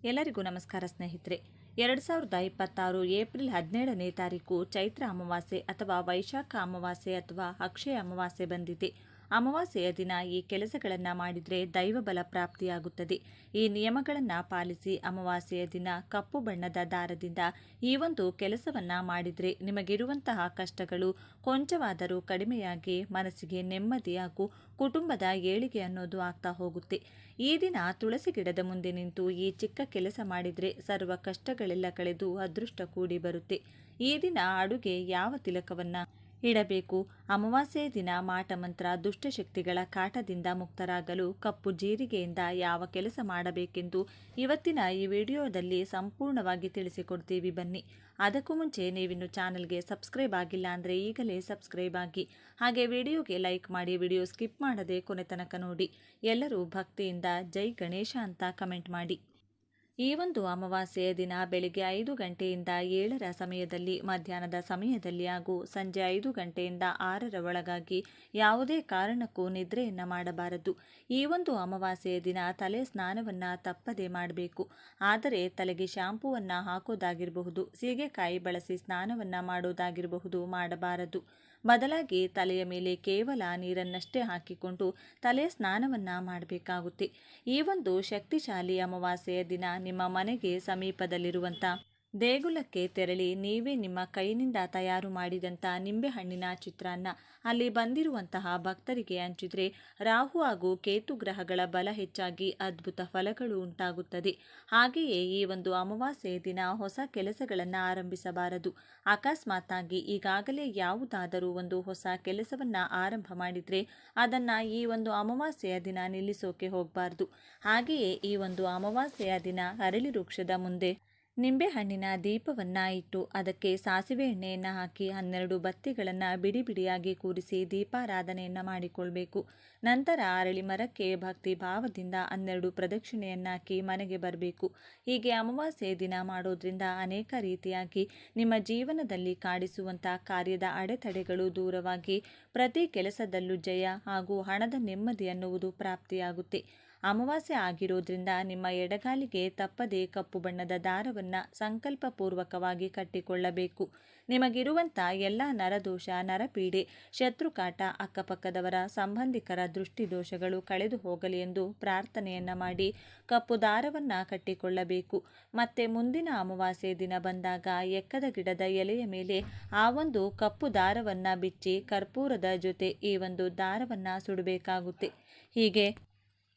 ಎಲ್ಲರಿಗೂ ನಮಸ್ಕಾರ ಸ್ನೇಹಿತರೆ. 2026 ಏಪ್ರಿಲ್ 17ನೇ ತಾರೀಕು ಚೈತ್ರ ಅಮಾವಾಸ್ಯೆ ಅಥವಾ ವೈಶಾಖ ಅಮಾವಾಸ್ಯೆ ಅಥವಾ ಅಕ್ಷಯ ಅಮಾವಾಸ್ಯೆ ಬಂದಿದೆ. ಅಮಾವಾಸ್ಯೆಯ ದಿನ ಈ ಕೆಲಸಗಳನ್ನು ಮಾಡಿದರೆ ದೈವಬಲ ಪ್ರಾಪ್ತಿಯಾಗುತ್ತದೆ. ಈ ನಿಯಮಗಳನ್ನು ಪಾಲಿಸಿ ಅಮಾವಾಸ್ಯೆಯ ದಿನ ಕಪ್ಪು ಬಣ್ಣದ ದಾರದಿಂದ ಈ ಒಂದು ಕೆಲಸವನ್ನು ಮಾಡಿದರೆ ನಿಮಗಿರುವಂತಹ ಕಷ್ಟಗಳು ಕೊಂಚವಾದರೂ ಕಡಿಮೆಯಾಗಿ ಮನಸ್ಸಿಗೆ ನೆಮ್ಮದಿ ಹಾಗೂ ಕುಟುಂಬದ ಏಳಿಗೆ ಅನ್ನೋದು ಆಗ್ತಾ ಹೋಗುತ್ತೆ. ಈ ದಿನ ತುಳಸಿ ಗಿಡದ ಮುಂದೆ ನಿಂತು ಈ ಚಿಕ್ಕ ಕೆಲಸ ಮಾಡಿದರೆ ಸರ್ವ ಕಷ್ಟಗಳೆಲ್ಲ ಕಳೆದು ಅದೃಷ್ಟ ಕೂಡಿ ಬರುತ್ತೆ. ಈ ದಿನ ಅಡುಗೆ ಯಾವ ತಿಲಕವನ್ನು ಇಡಬೇಕು, ಅಮಾವಾಸ್ಯೆಯ ದಿನ ಮಾಟಮಂತ್ರ ದುಷ್ಟಶಕ್ತಿಗಳ ಕಾಟದಿಂದ ಮುಕ್ತರಾಗಲು ಕಪ್ಪು ಜೀರಿಗೆಯಿಂದ ಯಾವ ಕೆಲಸ ಮಾಡಬೇಕೆಂದು ಇವತ್ತಿನ ಈ ವಿಡಿಯೋದಲ್ಲಿ ಸಂಪೂರ್ಣವಾಗಿ ತಿಳಿಸಿಕೊಡ್ತೀವಿ. ಬನ್ನಿ. ಅದಕ್ಕೂ ಮುಂಚೆ ನೀವಿನ್ನು ಚಾನಲ್ಗೆ ಸಬ್ಸ್ಕ್ರೈಬ್ ಆಗಿಲ್ಲ ಅಂದರೆ ಈಗಲೇ ಸಬ್ಸ್ಕ್ರೈಬ್ ಆಗಿ, ಹಾಗೆ ವಿಡಿಯೋಗೆ ಲೈಕ್ ಮಾಡಿ, ವಿಡಿಯೋ ಸ್ಕಿಪ್ ಮಾಡದೆ ಕೊನೆ ತನಕ ನೋಡಿ. ಎಲ್ಲರೂ ಭಕ್ತಿಯಿಂದ ಜೈ ಗಣೇಶ ಅಂತ ಕಮೆಂಟ್ ಮಾಡಿ. ಈ ಒಂದು ಅಮಾವಾಸ್ಯೆಯ ದಿನ ಬೆಳಿಗ್ಗೆ 5 ಗಂಟೆಯಿಂದ 7ರ ಸಮಯದಲ್ಲಿ, ಮಧ್ಯಾಹ್ನದ ಸಮಯದಲ್ಲಿ ಹಾಗೂ ಸಂಜೆ 5 ಗಂಟೆಯಿಂದ 6ರ ಒಳಗಾಗಿ ಯಾವುದೇ ಕಾರಣಕ್ಕೂ ನಿದ್ರೆಯನ್ನು ಮಾಡಬಾರದು. ಈ ಒಂದು ಅಮಾವಾಸ್ಯೆಯ ದಿನ ತಲೆ ಸ್ನಾನವನ್ನು ತಪ್ಪದೇ ಮಾಡಬೇಕು. ಆದರೆ ತಲೆಗೆ ಶಾಂಪೂವನ್ನು ಹಾಕೋದಾಗಿರಬಹುದು, ಸೀಗೆಕಾಯಿ ಬಳಸಿ ಸ್ನಾನವನ್ನು ಮಾಡೋದಾಗಿರಬಹುದು ಮಾಡಬಾರದು. ಬದಲಾಗಿ ತಲೆಯ ಮೇಲೆ ಕೇವಲ ನೀರನ್ನಷ್ಟೇ ಹಾಕಿಕೊಂಡು ತಲೆ ಸ್ನಾನವನ್ನು ಮಾಡಬೇಕಾಗುತ್ತೆ. ಈ ಒಂದು ಶಕ್ತಿಶಾಲಿ ಅಮಾವಾಸ್ಯೆಯ ದಿನ ನಿಮ್ಮ ಮನೆಗೆ ಸಮೀಪದಲ್ಲಿರುವಂಥ ದೇಗುಲಕ್ಕೆ ತೆರಳಿ ನೀವೇ ನಿಮ್ಮ ಕೈನಿಂದ ತಯಾರು ಮಾಡಿದಂಥ ನಿಂಬೆಹಣ್ಣಿನ ಚಿತ್ರಾನ್ನ ಅಲ್ಲಿ ಬಂದಿರುವಂತಹ ಭಕ್ತರಿಗೆ ಹಂಚಿದರೆ ರಾಹು ಹಾಗೂ ಕೇತು ಗ್ರಹಗಳ ಬಲ ಹೆಚ್ಚಾಗಿ ಅದ್ಭುತ ಫಲಗಳು ಉಂಟಾಗುತ್ತದೆ. ಹಾಗೆಯೇ ಈ ಒಂದು ಅಮಾವಾಸ್ಯೆಯ ದಿನ ಹೊಸ ಕೆಲಸಗಳನ್ನು ಆರಂಭಿಸಬಾರದು. ಅಕಸ್ಮಾತ್ತಾಗಿ ಈಗಾಗಲೇ ಯಾವುದಾದರೂ ಒಂದು ಹೊಸ ಕೆಲಸವನ್ನು ಆರಂಭ ಮಾಡಿದರೆ ಅದನ್ನು ಈ ಒಂದು ಅಮಾವಾಸ್ಯೆಯ ದಿನ ನಿಲ್ಲಿಸೋಕೆ ಹೋಗಬಾರ್ದು. ಹಾಗೆಯೇ ಈ ಒಂದು ಅಮಾವಾಸ್ಯೆಯ ದಿನ ಅರಳಿ ವೃಕ್ಷದ ಮುಂದೆ ನಿಂಬೆಹಣ್ಣಿನ ದೀಪವನ್ನು ಇಟ್ಟು ಅದಕ್ಕೆ ಸಾಸಿವೆ ಎಣ್ಣೆಯನ್ನು ಹಾಕಿ 12 ಬತ್ತಿಗಳನ್ನು ಬಿಡಿ ಬಿಡಿಯಾಗಿ ಕೂರಿಸಿ ದೀಪಾರಾಧನೆಯನ್ನು ಮಾಡಿಕೊಳ್ಬೇಕು. ನಂತರ ಅರಳಿ ಮರಕ್ಕೆ ಭಕ್ತಿ ಭಾವದಿಂದ 12 ಪ್ರದಕ್ಷಿಣೆಯನ್ನು ಹಾಕಿ ಮನೆಗೆ ಬರಬೇಕು. ಹೀಗೆ ಅಮಾವಾಸ್ಯೆ ದಿನ ಮಾಡೋದ್ರಿಂದ ಅನೇಕ ರೀತಿಯಾಗಿ ನಿಮ್ಮ ಜೀವನದಲ್ಲಿ ಕಾಡಿಸುವಂಥ ಕಾರ್ಯದ ಅಡೆತಡೆಗಳು ದೂರವಾಗಿ ಪ್ರತಿ ಕೆಲಸದಲ್ಲೂ ಜಯ ಹಾಗೂ ಹಣದ ನೆಮ್ಮದಿ ಅನ್ನುವುದು ಪ್ರಾಪ್ತಿಯಾಗುತ್ತೆ. ಅಮಾವಾಸ್ಯೆ ಆಗಿರೋದ್ರಿಂದ ನಿಮ್ಮ ಎಡಗಾಲಿಗೆ ತಪ್ಪದೇ ಕಪ್ಪು ಬಣ್ಣದ ದಾರವನ್ನು ಸಂಕಲ್ಪಪೂರ್ವಕವಾಗಿ ಕಟ್ಟಿಕೊಳ್ಳಬೇಕು. ನಿಮಗಿರುವಂಥ ಎಲ್ಲ ನರದೋಷ, ನರಪೀಡೆ, ಶತ್ರುಕಾಟ, ಅಕ್ಕಪಕ್ಕದವರ ಸಂಬಂಧಿಕರ ದೃಷ್ಟಿದೋಷಗಳು ಕಳೆದು ಹೋಗಲಿ ಎಂದು ಪ್ರಾರ್ಥನೆಯನ್ನು ಮಾಡಿ ಕಪ್ಪು ದಾರವನ್ನು ಕಟ್ಟಿಕೊಳ್ಳಬೇಕು. ಮತ್ತೆ ಮುಂದಿನ ಅಮಾವಾಸ್ಯೆ ದಿನ ಬಂದಾಗ ಎಕ್ಕದ ಗಿಡದ ಎಲೆಯ ಮೇಲೆ ಆ ಒಂದು ಕಪ್ಪು ದಾರವನ್ನು ಬಿಚ್ಚಿ ಕರ್ಪೂರದ ಜೊತೆ ಈ ಒಂದು ದಾರವನ್ನು ಸುಡಬೇಕಾಗುತ್ತೆ.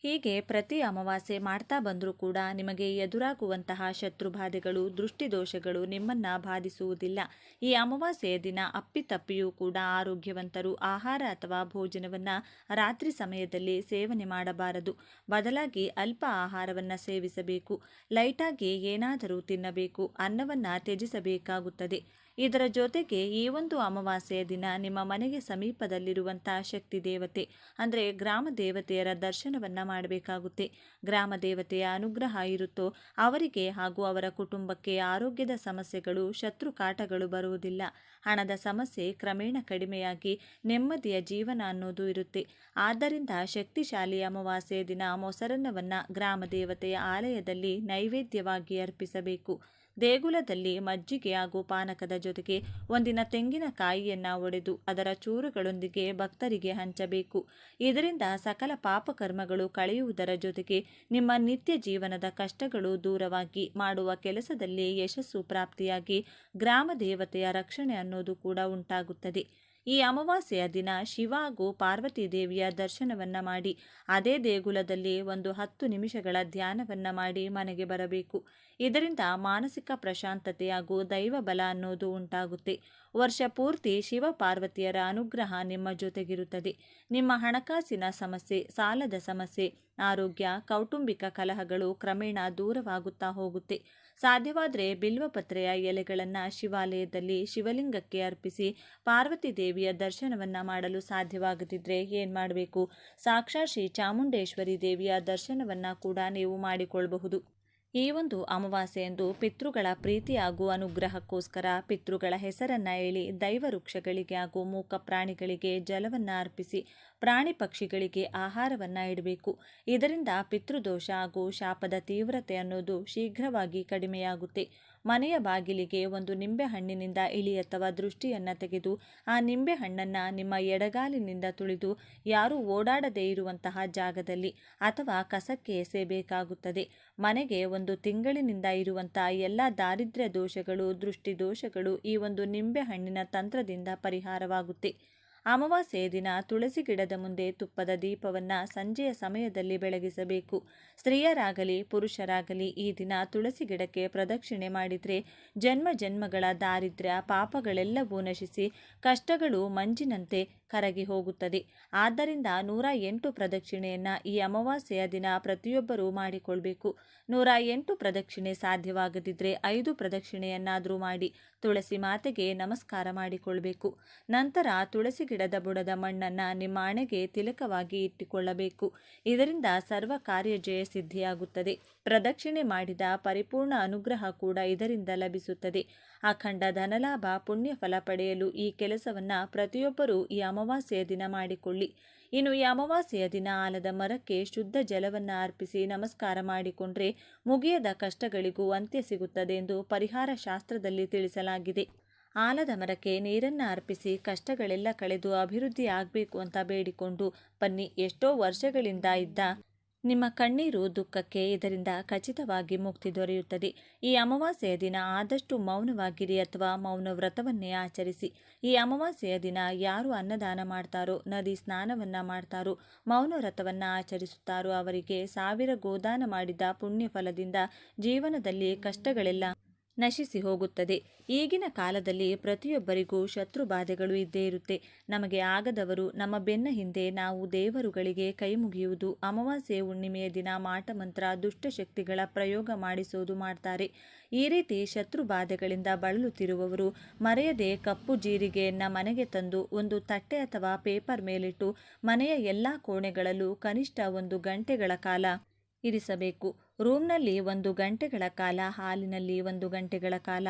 ಹೀಗೆ ಪ್ರತಿ ಅಮಾವಾಸ್ಯೆ ಮಾಡ್ತಾ ಬಂದರೂ ಕೂಡ ನಿಮಗೆ ಎದುರಾಗುವಂತಹ ಶತ್ರುಬಾಧೆಗಳು, ದೃಷ್ಟಿದೋಷಗಳು ನಿಮ್ಮನ್ನು ಬಾಧಿಸುವುದಿಲ್ಲ. ಈ ಅಮಾವಾಸ್ಯೆಯ ದಿನ ಅಪ್ಪಿತಪ್ಪಿಯೂ ಕೂಡ ಆರೋಗ್ಯವಂತರು ಆಹಾರ ಅಥವಾ ಭೋಜನವನ್ನು ರಾತ್ರಿ ಸಮಯದಲ್ಲಿ ಸೇವನೆ ಮಾಡಬಾರದು. ಬದಲಾಗಿ ಅಲ್ಪ ಆಹಾರವನ್ನು ಸೇವಿಸಬೇಕು. ಲೈಟಾಗಿ ಏನಾದರೂ ತಿನ್ನಬೇಕು. ಅನ್ನವನ್ನು ತ್ಯಜಿಸಬೇಕಾಗುತ್ತದೆ. ಇದರ ಜೊತೆಗೆ ಈ ಒಂದು ಅಮಾವಾಸ್ಯೆಯ ದಿನ ನಿಮ್ಮ ಮನೆಗೆ ಸಮೀಪದಲ್ಲಿರುವಂಥ ಶಕ್ತಿ ದೇವತೆ ಅಂದರೆ ಗ್ರಾಮ ದೇವತೆಯರ ದರ್ಶನವನ್ನು ಮಾಡಬೇಕಾಗುತ್ತೆ. ಗ್ರಾಮ ದೇವತೆಯ ಅನುಗ್ರಹ ಇರುತ್ತೋ ಅವರಿಗೆ ಹಾಗೂ ಅವರ ಕುಟುಂಬಕ್ಕೆ ಆರೋಗ್ಯದ ಸಮಸ್ಯೆಗಳು, ಶತ್ರುಕಾಟಗಳು ಬರುವುದಿಲ್ಲ. ಹಣದ ಸಮಸ್ಯೆ ಕ್ರಮೇಣ ಕಡಿಮೆಯಾಗಿ ನೆಮ್ಮದಿಯ ಜೀವನ ಅನ್ನೋದು ಇರುತ್ತೆ. ಆದ್ದರಿಂದ ಶಕ್ತಿಶಾಲಿ ಅಮಾವಾಸ್ಯೆಯ ದಿನ ಮೊಸರನ್ನವನ್ನು ಗ್ರಾಮ ದೇವತೆಯ ಆಲಯದಲ್ಲಿ ನೈವೇದ್ಯವಾಗಿ ಅರ್ಪಿಸಬೇಕು. ದೇಗುಲದಲ್ಲಿ ಮಜ್ಜಿಗೆ ಹಾಗೂ ಪಾನಕದ ಜೊತೆಗೆ ಒಂದಿನ ತೆಂಗಿನಕಾಯಿಯನ್ನು ಒಡೆದು ಅದರ ಚೂರುಗಳೊಂದಿಗೆ ಭಕ್ತರಿಗೆ ಹಂಚಬೇಕು. ಇದರಿಂದ ಸಕಲ ಪಾಪಕರ್ಮಗಳು ಕಳೆಯುವುದರ ಜೊತೆಗೆ ನಿಮ್ಮ ನಿತ್ಯ ಜೀವನದ ಕಷ್ಟಗಳು ದೂರವಾಗಿ ಮಾಡುವ ಕೆಲಸದಲ್ಲಿ ಯಶಸ್ಸು ಪ್ರಾಪ್ತಿಯಾಗಿ ಗ್ರಾಮ ದೇವತೆಯ ರಕ್ಷಣೆ ಅನ್ನೋದು ಕೂಡ ಉಂಟಾಗುತ್ತದೆ. ಈ ಅಮಾವಾಸ್ಯೆಯ ದಿನ ಶಿವ ಹಾಗೂ ಪಾರ್ವತಿ ದೇವಿಯ ದರ್ಶನವನ್ನು ಮಾಡಿ ಅದೇ ದೇಗುಲದಲ್ಲಿ ಒಂದು 10 ನಿಮಿಷಗಳ ಧ್ಯಾನವನ್ನು ಮಾಡಿ ಮನೆಗೆ ಬರಬೇಕು. ಇದರಿಂದ ಮಾನಸಿಕ ಪ್ರಶಾಂತತೆ ಹಾಗೂ ದೈವ ಬಲ ಅನ್ನೋದು ಉಂಟಾಗುತ್ತೆ. ವರ್ಷ ಪೂರ್ತಿ ಶಿವ ಪಾರ್ವತಿಯರ ಅನುಗ್ರಹ ನಿಮ್ಮ ಜೊತೆಗಿರುತ್ತದೆ. ನಿಮ್ಮ ಹಣಕಾಸಿನ ಸಮಸ್ಯೆ, ಸಾಲದ ಸಮಸ್ಯೆ, ಆರೋಗ್ಯ, ಕೌಟುಂಬಿಕ ಕಲಹಗಳು ಕ್ರಮೇಣ ದೂರವಾಗುತ್ತಾ ಹೋಗುತ್ತೆ. ಸಾಧ್ಯವಾದರೆ ಬಿಲ್ವಪತ್ರೆಯ ಎಲೆಗಳನ್ನು ಶಿವಾಲಯದಲ್ಲಿ ಶಿವಲಿಂಗಕ್ಕೆ ಅರ್ಪಿಸಿ ಪಾರ್ವತಿ ದೇವಿಯ ದರ್ಶನವನ್ನು ಮಾಡಲು ಸಾಧ್ಯವಾಗದಿದ್ದರೆ ಏನು ಮಾಡಬೇಕು? ಸಾಕ್ಷಾತ್ ಶ್ರೀ ಚಾಮುಂಡೇಶ್ವರಿ ದೇವಿಯ ದರ್ಶನವನ್ನು ಕೂಡ ನೀವು ಮಾಡಿಕೊಳ್ಳಬಹುದು. ಈ ಒಂದು ಅಮಾವಾಸ್ಯೆಯಂದು ಪಿತೃಗಳ ಪ್ರೀತಿ ಹಾಗೂ ಅನುಗ್ರಹಕ್ಕೋಸ್ಕರ ಪಿತೃಗಳ ಹೆಸರನ್ನು ಹೇಳಿ ದೈವ ವೃಕ್ಷಗಳಿಗೆ ಹಾಗೂ ಮೂಕ ಪ್ರಾಣಿಗಳಿಗೆ ಜಲವನ್ನು ಅರ್ಪಿಸಿ ಪ್ರಾಣಿ ಪಕ್ಷಿಗಳಿಗೆ ಆಹಾರವನ್ನು ಇಡಬೇಕು. ಇದರಿಂದ ಪಿತೃದೋಷ ಹಾಗೂ ಶಾಪದ ತೀವ್ರತೆ ಅನ್ನೋದು ಶೀಘ್ರವಾಗಿ ಕಡಿಮೆಯಾಗುತ್ತೆ. ಮನೆಯ ಬಾಗಿಲಿಗೆ ಒಂದು ನಿಂಬೆಹಣ್ಣಿನಿಂದ ಇಲಿ ಅಥವಾ ದೃಷ್ಟಿಯನ್ನು ತೆಗೆದು ಆ ನಿಂಬೆಹಣ್ಣನ್ನು ನಿಮ್ಮ ಎಡಗಾಲಿನಿಂದ ತುಳಿದು ಯಾರೂ ಓಡಾಡದೇ ಇರುವಂತಹ ಜಾಗದಲ್ಲಿ ಅಥವಾ ಕಸಕ್ಕೆ ಎಸೆಯಬೇಕಾಗುತ್ತದೆ. ಮನೆಗೆ ಒಂದು ತಿಂಗಳಿನಿಂದ ಇರುವಂತಹ ಎಲ್ಲ ದಾರಿದ್ರ್ಯ ದೋಷಗಳು, ದೃಷ್ಟಿ ದೋಷಗಳು ಈ ಒಂದು ನಿಂಬೆಹಣ್ಣಿನ ತಂತ್ರದಿಂದ ಪರಿಹಾರವಾಗುತ್ತೆ. ಅಮಾವಾಸ್ಯೆಯ ದಿನ ತುಳಸಿ ಗಿಡದ ಮುಂದೆ ತುಪ್ಪದ ದೀಪವನ್ನು ಸಂಜೆಯ ಸಮಯದಲ್ಲಿ ಬೆಳಗಿಸಬೇಕು. ಸ್ತ್ರೀಯರಾಗಲಿ ಪುರುಷರಾಗಲಿ ಈ ದಿನ ತುಳಸಿ ಗಿಡಕ್ಕೆ ಪ್ರದಕ್ಷಿಣೆ ಮಾಡಿದರೆ ಜನ್ಮ ಜನ್ಮಗಳ ದಾರಿದ್ರ್ಯ ಪಾಪಗಳೆಲ್ಲವೂ ನಶಿಸಿ ಕಷ್ಟಗಳು ಮಂಜಿನಂತೆ ಕರಗಿ ಹೋಗುತ್ತದೆ. ಆದ್ದರಿಂದ 108 ಪ್ರದಕ್ಷಿಣೆಯನ್ನು ಈ ಅಮಾವಾಸ್ಯೆಯ ದಿನ ಪ್ರತಿಯೊಬ್ಬರೂ ಮಾಡಿಕೊಳ್ಬೇಕು. 108 ಪ್ರದಕ್ಷಿಣೆ ಸಾಧ್ಯವಾಗದಿದ್ದರೆ 5 ಪ್ರದಕ್ಷಿಣೆಯನ್ನಾದರೂ ಮಾಡಿ ತುಳಸಿ ಮಾತೆಗೆ ನಮಸ್ಕಾರ ಮಾಡಿಕೊಳ್ಬೇಕು. ನಂತರ ತುಳಸಿ ಗಿಡದ ಬುಡದ ಮಣ್ಣನ್ನು ನಿಮ್ಮ ಹಣೆಗೆ ತಿಲಕವಾಗಿ ಇಟ್ಟುಕೊಳ್ಳಬೇಕು. ಇದರಿಂದ ಸರ್ವ ಕಾರ್ಯ ಜಯ ಸಿದ್ಧಿಯಾಗುತ್ತದೆ. ಪ್ರದಕ್ಷಿಣೆ ಮಾಡಿದ ಪರಿಪೂರ್ಣ ಅನುಗ್ರಹ ಕೂಡ ಇದರಿಂದ ಲಭಿಸುತ್ತದೆ. ಅಖಂಡ ಧನಲಾಭ ಪುಣ್ಯ ಫಲ ಪಡೆಯಲು ಈ ಕೆಲಸವನ್ನು ಪ್ರತಿಯೊಬ್ಬರೂ ಈ ಅಮಾವಾಸ್ಯೆಯ ದಿನ ಮಾಡಿಕೊಳ್ಳಿ. ಇನ್ನು ಈ ಅಮಾವಾಸ್ಯೆಯ ದಿನ ಆಲದ ಮರಕ್ಕೆ ಶುದ್ಧ ಜಲವನ್ನು ಅರ್ಪಿಸಿ ನಮಸ್ಕಾರ ಮಾಡಿಕೊಂಡ್ರೆ ಮುಗಿಯದ ಕಷ್ಟಗಳಿಗೂ ಅಂತ್ಯ ಸಿಗುತ್ತದೆ ಎಂದು ಪರಿಹಾರ ಶಾಸ್ತ್ರದಲ್ಲಿ ತಿಳಿಸಲಾಗಿದೆ. ಆಲದ ಮರಕ್ಕೆ ನೀರನ್ನು ಅರ್ಪಿಸಿ ಕಷ್ಟಗಳೆಲ್ಲ ಕಳೆದು ಅಭಿವೃದ್ಧಿ ಆಗಬೇಕು ಅಂತ ಬೇಡಿಕೊಂಡು ಬನ್ನಿ. ಎಷ್ಟೋ ವರ್ಷಗಳಿಂದ ಇದ್ದ ನಿಮ್ಮ ಕಣ್ಣೀರು ದುಃಖಕ್ಕೆ ಇದರಿಂದ ಖಚಿತವಾಗಿ ಮುಕ್ತಿ ದೊರೆಯುತ್ತದೆ. ಈ ಅಮಾವಾಸ್ಯೆಯ ದಿನ ಆದಷ್ಟು ಮೌನವಾಗಿರಿ ಅಥವಾ ಮೌನ ವ್ರತವನ್ನೇ ಆಚರಿಸಿ. ಈ ಅಮಾವಾಸ್ಯೆಯ ದಿನ ಯಾರು ಅನ್ನದಾನ ಮಾಡ್ತಾರೋ, ನದಿ ಸ್ನಾನವನ್ನು ಮಾಡ್ತಾರೋ, ಮೌನ ವ್ರತವನ್ನು ಆಚರಿಸುತ್ತಾರೋ ಅವರಿಗೆ 1000 ಗೋದಾನ ಮಾಡಿದ ಪುಣ್ಯ ಫಲದಿಂದ ಜೀವನದಲ್ಲಿ ಕಷ್ಟಗಳೆಲ್ಲ ನಶಿಸಿ ಹೋಗುತ್ತದೆ. ಈಗಿನ ಕಾಲದಲ್ಲಿ ಪ್ರತಿಯೊಬ್ಬರಿಗೂ ಶತ್ರು ಬಾಧೆಗಳು ಇದ್ದೇ ಇರುತ್ತೆ. ನಮಗೆ ಆಗದವರು ನಮ್ಮ ಬೆನ್ನ ಹಿಂದೆ ನಾವು ದೇವರುಗಳಿಗೆ ಕೈ ಮುಗಿಯುವುದು, ಅಮಾವಾಸ್ಯೆ ಹುಣ್ಣಿಮೆಯ ದಿನ ಮಾಟಮಂತ್ರ, ದುಷ್ಟಶಕ್ತಿಗಳ ಪ್ರಯೋಗ ಮಾಡಿಸೋದು ಮಾಡ್ತಾರೆ. ಈ ರೀತಿ ಶತ್ರು ಬಾಧೆಗಳಿಂದ ಬಳಲುತ್ತಿರುವವರು ಮರೆಯದೆ ಕಪ್ಪು ಜೀರಿಗೆಯನ್ನು ಮನೆಗೆ ತಂದು ಒಂದು ತಟ್ಟೆ ಅಥವಾ ಪೇಪರ್ ಮೇಲಿಟ್ಟು ಮನೆಯ ಎಲ್ಲ ಕೋಣೆಗಳಲ್ಲೂ ಕನಿಷ್ಠ 1 ಗಂಟೆಗಳ ಕಾಲ ಇರಿಸಬೇಕು. ರೂಮ್ನಲ್ಲಿ 1 ಗಂಟೆಗಳ ಕಾಲ, ಹಾಲಿನಲ್ಲಿ 1 ಗಂಟೆಗಳ ಕಾಲ,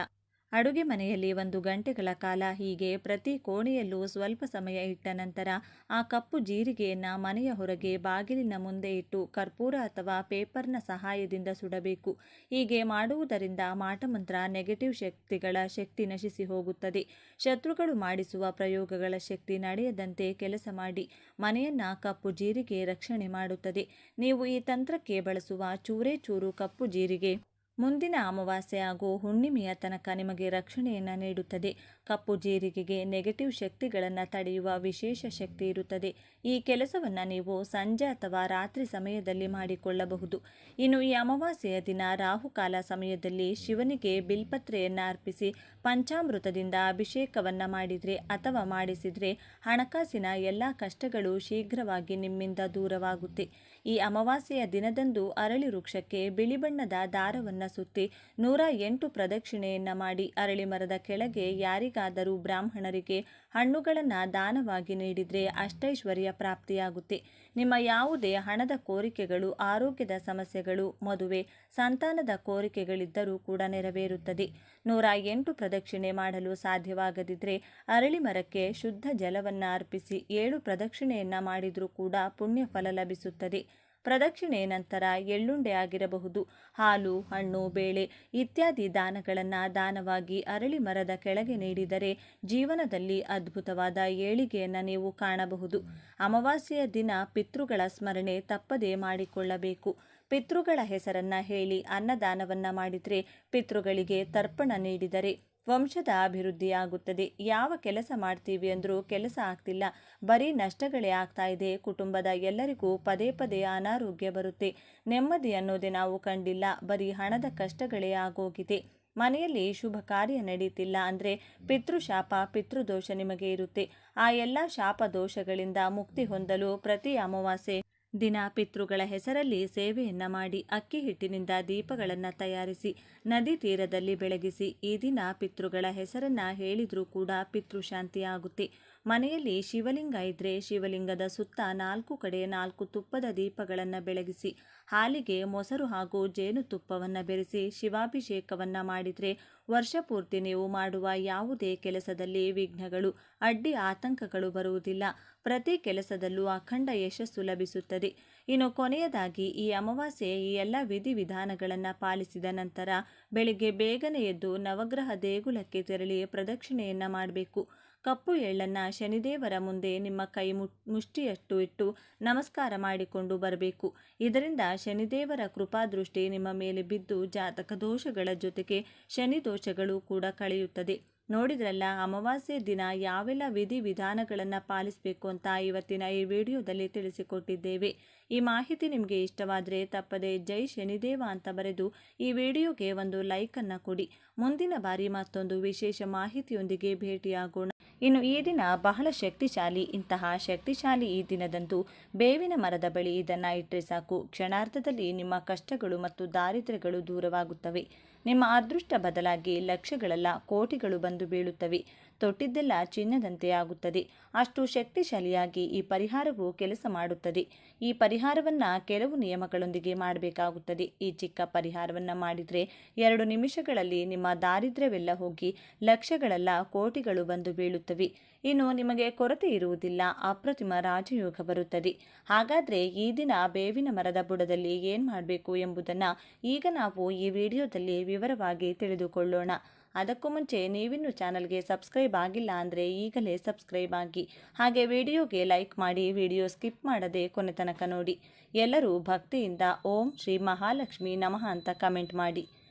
ಅಡುಗೆ ಮನೆಯಲ್ಲಿ 1 ಗಂಟೆಗಳ ಕಾಲ, ಹೀಗೆ ಪ್ರತಿ ಕೋಣೆಯಲ್ಲೂ ಸ್ವಲ್ಪ ಸಮಯ ಇಟ್ಟ ನಂತರ ಆ ಕಪ್ಪು ಜೀರಿಗೆಯನ್ನು ಮನೆಯ ಹೊರಗೆ ಬಾಗಿಲಿನ ಮುಂದೆ ಇಟ್ಟು ಕರ್ಪೂರ ಅಥವಾ ಪೇಪರ್ನ ಸಹಾಯದಿಂದ ಸುಡಬೇಕು. ಹೀಗೆ ಮಾಡುವುದರಿಂದ ಮಾಟಮಂತ್ರ ನೆಗೆಟಿವ್ ಶಕ್ತಿಗಳ ಶಕ್ತಿ ನಶಿಸಿ ಹೋಗುತ್ತದೆ. ಶತ್ರುಗಳು ಮಾಡಿಸುವ ಪ್ರಯೋಗಗಳ ಶಕ್ತಿ ನಡೆಯದಂತೆ ಕೆಲಸ ಮಾಡಿ ಮನೆಯನ್ನು ಕಪ್ಪು ಜೀರಿಗೆ ರಕ್ಷಣೆ ಮಾಡುತ್ತದೆ. ನೀವು ಈ ತಂತ್ರಕ್ಕೆ ಬಳಸುವ ಚೂರೇ ಚೂರು ಕಪ್ಪು ಜೀರಿಗೆ ಮುಂದಿನ ಅಮಾವಾಸ್ಯೆ ಹಾಗೂ ಹುಣ್ಣಿಮೆಯ ತನಕ ನಿಮಗೆ ರಕ್ಷಣೆಯನ್ನು ನೀಡುತ್ತದೆ. ಕಪ್ಪು ಜೀರಿಗೆಗೆ ನೆಗೆಟಿವ್ ಶಕ್ತಿಗಳನ್ನು ತಡೆಯುವ ವಿಶೇಷ ಶಕ್ತಿ ಇರುತ್ತದೆ. ಈ ಕೆಲಸವನ್ನು ನೀವು ಸಂಜೆ ಅಥವಾ ರಾತ್ರಿ ಸಮಯದಲ್ಲಿ ಮಾಡಿಕೊಳ್ಳಬಹುದು. ಇನ್ನು ಈ ಅಮಾವಾಸ್ಯೆಯ ದಿನ ರಾಹುಕಾಲ ಸಮಯದಲ್ಲಿ ಶಿವನಿಗೆ ಬಿಲ್ಪತ್ರೆಯನ್ನು ಅರ್ಪಿಸಿ ಪಂಚಾಮೃತದಿಂದ ಅಭಿಷೇಕವನ್ನು ಮಾಡಿದರೆ ಅಥವಾ ಮಾಡಿಸಿದರೆ ಹಣಕಾಸಿನ ಎಲ್ಲ ಕಷ್ಟಗಳು ಶೀಘ್ರವಾಗಿ ನಿಮ್ಮಿಂದ ದೂರವಾಗುತ್ತೆ. ಈ ಅಮಾವಾಸ್ಯೆಯ ದಿನದಂದು ಅರಳಿ ವೃಕ್ಷಕ್ಕೆ ಬಿಳಿ ಬಣ್ಣದ ದಾರವನ್ನು ಸುತ್ತಿ 108 ಪ್ರದಕ್ಷಿಣೆಯನ್ನು ಮಾಡಿ ಅರಳಿ ಮರದ ಕೆಳಗೆ ಯಾರಿಗಾದರೂ ಬ್ರಾಹ್ಮಣರಿಗೆ ಹಣ್ಣುಗಳನ್ನು ದಾನವಾಗಿ ನೀಡಿದರೆ ಅಷ್ಟೈಶ್ವರ್ಯ ಪ್ರಾಪ್ತಿಯಾಗುತ್ತೆ. ನಿಮ್ಮ ಯಾವುದೇ ಹಣದ ಕೋರಿಕೆಗಳು, ಆರೋಗ್ಯದ ಸಮಸ್ಯೆಗಳು, ಮದುವೆ, ಸಂತಾನದ ಕೋರಿಕೆಗಳಿದ್ದರೂ ಕೂಡ ನೆರವೇರುತ್ತದೆ. 108 ಪ್ರದಕ್ಷಿಣೆ ಮಾಡಲು ಸಾಧ್ಯವಾಗದಿದ್ದರೆ ಅರಳಿ ಮರಕ್ಕೆ ಶುದ್ಧ ಜಲವನ್ನು ಅರ್ಪಿಸಿ 7 ಪ್ರದಕ್ಷಿಣೆಯನ್ನು ಮಾಡಿದರೂ ಕೂಡ ಪುಣ್ಯ ಫಲ ಲಭಿಸುತ್ತದೆ. ಪ್ರದಕ್ಷಿಣೆ ನಂತರ ಎಳ್ಳುಂಡೆ ಆಗಿರಬಹುದು, ಹಾಲು, ಹಣ್ಣು, ಬೇಳೆ ಇತ್ಯಾದಿ ದಾನಗಳನ್ನು ದಾನವಾಗಿ ಅರಳಿ ಮರದ ಕೆಳಗೆ ನೀಡಿದರೆ ಜೀವನದಲ್ಲಿ ಅದ್ಭುತವಾದ ಏಳಿಗೆಯನ್ನು ನೀವು ಕಾಣಬಹುದು. ಅಮಾವಾಸ್ಯೆಯ ದಿನ ಪಿತೃಗಳ ಸ್ಮರಣೆ ತಪ್ಪದೇ ಮಾಡಿಕೊಳ್ಳಬೇಕು. ಪಿತೃಗಳ ಹೆಸರನ್ನು ಹೇಳಿ ಅನ್ನದಾನವನ್ನು ಮಾಡಿದರೆ, ಪಿತೃಗಳಿಗೆ ತರ್ಪಣ ನೀಡಿದರೆ ವಂಶದ ಅಭಿವೃದ್ಧಿಯಾಗುತ್ತದೆ. ಯಾವ ಕೆಲಸ ಮಾಡ್ತೀವಿ ಅಂದರೂ ಕೆಲಸ ಆಗ್ತಿಲ್ಲ, ಬರೀ ನಷ್ಟಗಳೇ ಆಗ್ತಾ ಇದೆ, ಕುಟುಂಬದ ಎಲ್ಲರಿಗೂ ಪದೇ ಪದೇ ಅನಾರೋಗ್ಯ ಬರುತ್ತೆ, ನೆಮ್ಮದಿ ಅನ್ನೋದೇ ನಾವು ಕಂಡಿಲ್ಲ, ಬರೀ ಹಣದ ಕಷ್ಟಗಳೇ ಆಗೋಗಿದೆ, ಮನೆಯಲ್ಲಿ ಶುಭ ಕಾರ್ಯ ನಡೀತಿಲ್ಲ ಅಂದರೆ ಪಿತೃಶಾಪ ಪಿತೃದೋಷ ನಿಮಗೆ ಇರುತ್ತೆ. ಆ ಎಲ್ಲ ಶಾಪ ದೋಷಗಳಿಂದ ಮುಕ್ತಿ ಹೊಂದಲು ಪ್ರತಿ ಅಮಾವಾಸ್ಯೆ ದಿನ ಪಿತೃಗಳ ಹೆಸರಲ್ಲಿ ಸೇವೆಯನ್ನ ಮಾಡಿ ಅಕ್ಕಿ ಹಿಟ್ಟಿನಿಂದ ದೀಪಗಳನ್ನು ತಯಾರಿಸಿ ನದಿ ತೀರದಲ್ಲಿ ಬೆಳಗಿಸಿ ಈ ದಿನ ಪಿತೃಗಳ ಹೆಸರನ್ನ ಹೇಳಿದ್ರೂ ಕೂಡ ಪಿತೃಶಾಂತಿ ಆಗುತ್ತೆ. ಮನೆಯಲ್ಲಿ ಶಿವಲಿಂಗ ಇದ್ರೆ ಶಿವಲಿಂಗದ ಸುತ್ತ 4 ಕಡೆ 4 ತುಪ್ಪದ ದೀಪಗಳನ್ನು ಬೆಳಗಿಸಿ ಹಾಲಿಗೆ ಮೊಸರು ಹಾಗೂ ಜೇನುತುಪ್ಪವನ್ನು ಬೆರೆಸಿ ಶಿವಾಭಿಷೇಕವನ್ನು ಮಾಡಿದರೆ ವರ್ಷ ಪೂರ್ತಿ ನೀವು ಮಾಡುವ ಯಾವುದೇ ಕೆಲಸದಲ್ಲಿ ವಿಘ್ನಗಳು, ಅಡ್ಡಿ ಆತಂಕಗಳು ಬರುವುದಿಲ್ಲ. ಪ್ರತಿ ಕೆಲಸದಲ್ಲೂ ಅಖಂಡ ಯಶಸ್ಸು ಲಭಿಸುತ್ತದೆ. ಇನ್ನು ಕೊನೆಯದಾಗಿ ಈ ಅಮಾವಾಸ್ಯೆ ಈ ಎಲ್ಲ ವಿಧಿವಿಧಾನಗಳನ್ನು ಪಾಲಿಸಿದ ನಂತರ ಬೆಳಿಗ್ಗೆ ಬೇಗನೆ ಎದ್ದು ನವಗ್ರಹ ದೇಗುಲಕ್ಕೆ ತೆರಳಿ ಪ್ರದಕ್ಷಿಣೆಯನ್ನು ಮಾಡಬೇಕು. ಕಪ್ಪು ಎಳ್ಳನ್ನು ಶನಿದೇವರ ಮುಂದೆ ನಿಮ್ಮ ಕೈ ಮುಷ್ಟಿಯಷ್ಟು ಇಟ್ಟು ನಮಸ್ಕಾರ ಮಾಡಿಕೊಂಡು ಬರಬೇಕು. ಇದರಿಂದ ಶನಿದೇವರ ಕೃಪಾದೃಷ್ಟಿ ನಿಮ್ಮ ಮೇಲೆ ಬಿದ್ದು ಜಾತಕ ದೋಷಗಳ ಜೊತೆಗೆ ಶನಿ ದೋಷಗಳು ಕೂಡ ಕಳೆಯುತ್ತದೆ. ನೋಡಿದ್ರಲ್ಲ, ಅಮಾವಾಸ್ಯೆ ದಿನ ಯಾವೆಲ್ಲ ವಿಧಿವಿಧಾನಗಳನ್ನು ಪಾಲಿಸಬೇಕು ಅಂತ ಇವತ್ತಿನ ಈ ವಿಡಿಯೋದಲ್ಲಿ ತಿಳಿಸಿಕೊಟ್ಟಿದ್ದೇವೆ. ಈ ಮಾಹಿತಿ ನಿಮಗೆ ಇಷ್ಟವಾದರೆ ತಪ್ಪದೆ ಜೈ ಶನಿದೇವ ಅಂತ ಬರೆದು ಈ ವಿಡಿಯೋಗೆ ಒಂದು ಲೈಕನ್ನು ಕೊಡಿ. ಮುಂದಿನ ಬಾರಿ ಮತ್ತೊಂದು ವಿಶೇಷ ಮಾಹಿತಿಯೊಂದಿಗೆ ಭೇಟಿಯಾಗೋಣ. ಇನ್ನು ಈ ದಿನ ಬಹಳ ಶಕ್ತಿಶಾಲಿ. ಇಂತಹ ಶಕ್ತಿಶಾಲಿ ಈ ದಿನದಂದು ಬೇವಿನ ಮರದ ಬಳಿ ಇದನ್ನು ಇಟ್ಟರೆ ಸಾಕು, ಕ್ಷಣಾರ್ಧದಲ್ಲಿ ನಿಮ್ಮ ಕಷ್ಟಗಳು ಮತ್ತು ದಾರಿದ್ರ್ಯಗಳು ದೂರವಾಗುತ್ತವೆ. ನಿಮ್ಮ ಅದೃಷ್ಟ ಬದಲಾಗಿ ಲಕ್ಷಗಳಲ್ಲ ಕೋಟಿಗಳು ಬಂದು ಬೀಳುತ್ತವೆ. ತೊಟ್ಟಿದ್ದೆಲ್ಲ ಚಿನ್ನದಂತೆ ಆಗುತ್ತದೆ. ಅಷ್ಟು ಶಕ್ತಿಶಾಲಿಯಾಗಿ ಈ ಪರಿಹಾರವು ಕೆಲಸ ಮಾಡುತ್ತದೆ. ಈ ಪರಿಹಾರವನ್ನು ಕೆಲವು ನಿಯಮಗಳೊಂದಿಗೆ ಮಾಡಬೇಕಾಗುತ್ತದೆ. ಈ ಚಿಕ್ಕ ಪರಿಹಾರವನ್ನು ಮಾಡಿದರೆ 2 ನಿಮಿಷಗಳಲ್ಲಿ ನಿಮ್ಮ ದಾರಿದ್ರ್ಯವೆಲ್ಲ ಹೋಗಿ ಲಕ್ಷಗಳಲ್ಲ ಕೋಟಿಗಳು ಬಂದು ಬೀಳುತ್ತವೆ. ಇನ್ನು ನಿಮಗೆ ಕೊರತೆ ಇರುವುದಿಲ್ಲ, ಅಪ್ರತಿಮ ರಾಜಯೋಗ ಬರುತ್ತದೆ. ಹಾಗಾದರೆ ಈ ದಿನ ಬೇವಿನ ಮರದ ಬುಡದಲ್ಲಿ ಏನು ಮಾಡಬೇಕು ಎಂಬುದನ್ನು ಈಗ ನಾವು ಈ ವಿಡಿಯೋದಲ್ಲಿ ವಿವರವಾಗಿ ತಿಳಿದುಕೊಳ್ಳೋಣ. ಅದಕ್ಕೂ ಮುಂಚೆ ನೀವಿನ್ನೂ ಚಾನಲ್ಗೆ ಸಬ್ಸ್ಕ್ರೈಬ್ ಆಗಿಲ್ಲ ಅಂದರೆ ಈಗಲೇ ಸಬ್ಸ್ಕ್ರೈಬ್ ಆಗಿ, ಹಾಗೆ ವಿಡಿಯೋಗೆ ಲೈಕ್ ಮಾಡಿ, ವಿಡಿಯೋ ಸ್ಕಿಪ್ ಮಾಡದೆ ಕೊನೆ ತನಕ ನೋಡಿ. ಎಲ್ಲರೂ ಭಕ್ತಿಯಿಂದ ಓಂ ಶ್ರೀ ಮಹಾಲಕ್ಷ್ಮಿ ನಮಃ ಅಂತ ಕಮೆಂಟ್ ಮಾಡಿ.